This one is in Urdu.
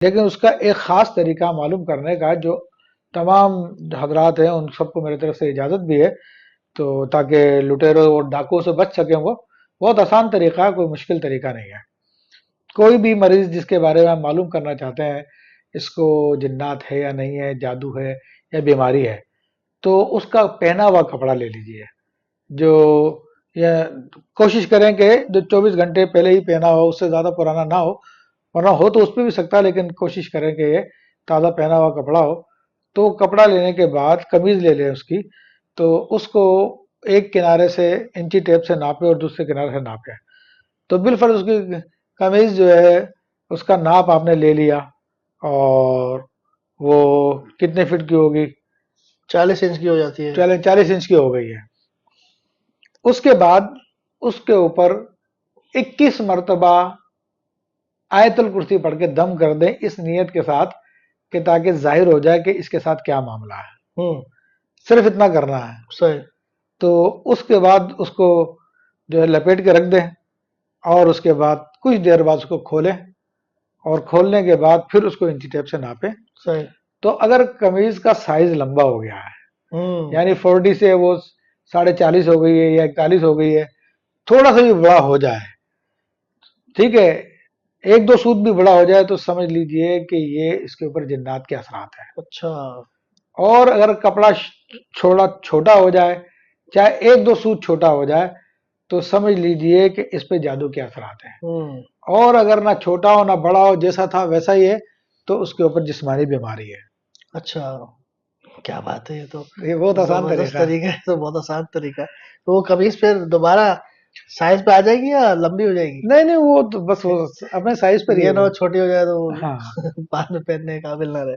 لیکن اس کا ایک خاص طریقہ معلوم کرنے کا جو تمام حضرات ہیں ان سب کو میرے طرف سے اجازت بھی ہے، تو تاکہ لٹیروں اور ڈاکوؤں سے بچ سکیں، وہ بہت آسان طریقہ ہے، کوئی مشکل طریقہ نہیں ہے۔ کوئی بھی مریض جس کے بارے میں ہم معلوم کرنا چاہتے ہیں اس کو جنات ہے یا نہیں ہے، جادو ہے یا بیماری ہے، تو اس کا پہنا ہوا کپڑا لے لیجئے، جو یا کوشش کریں کہ جو 24 گھنٹے پہلے ہی پہنا ہو، اس سے زیادہ پرانا نہ ہو، ورنہ ہو تو اس پہ بھی سکتا ہے، لیکن کوشش کریں کہ یہ تازہ پہنا ہوا کپڑا ہو۔ تو کپڑا لینے کے بعد قمیض لے لیں اس کی، تو اس کو ایک کنارے سے انچی ٹیپ سے ناپے اور دوسرے کنارے سے ناپے، تو بالفرض اس کی قمیض جو ہے اس کا ناپ آپ نے لے لیا، اور وہ کتنے فٹ کی ہوگی؟ 40 انچ کی ہو جاتی ہے۔ چلیں 40 انچ کی ہو گئی ہے۔ اس کے بعد اس کے اوپر 21 مرتبہ آیت الکرسی پڑھ کے دم کر دیں، اس نیت کے ساتھ کہ تاکہ ظاہر ہو جائے کہ اس کے ساتھ کیا معاملہ ہے، صرف اتنا کرنا ہے۔ صحیح۔ تو اس کے بعد اس کو جو ہے لپیٹ کے رکھ دیں، اور اس کے بعد کچھ دیر بعد اس کو کھولیں، اور کھولنے کے بعد پھر اس کو انچی ٹیپ سے ناپیں۔ صحیح۔ تو اگر قمیض کا سائز لمبا ہو گیا ہے، یعنی 40 سے وہ 40.5 ہو گئی ہے یا 41 ہو گئی ہے، تھوڑا سا بھی بڑا ہو جائے، ٹھیک ہے، 1-2 سوت بھی بڑا ہو جائے، تو سمجھ لیجئے کہ یہ اس کے اوپر جنات کے اثرات ہیں۔ اچھا۔ اور اگر کپڑا چھوٹا ہو جائے، چاہے 1-2 سوت چھوٹا ہو جائے، تو سمجھ لیجئے کہ اس پہ جادو کے اثرات ہیں۔ اور اگر نہ چھوٹا ہو نہ بڑا ہو، جیسا تھا ویسا ہی ہے، تو اس کے اوپر جسمانی بیماری ہے۔ اچھا، کیا بات ہے، یہ تو یہ بہت آسان زبردست طریقہ ہے۔ طریقہ ہے، تو بہت آسان طریقہ ہے۔ تو وہ قمیض پھر دوبارہ سائز پہ آ جائے گی یا لمبی ہو جائے گی؟ نہیں وہ تو بس وہ اپنے سائز پر ہی یہ ہے نہ وہ۔ چھوٹی ہو جائے تو ہاں بعد میں پہننے کے قابل نہ رہے۔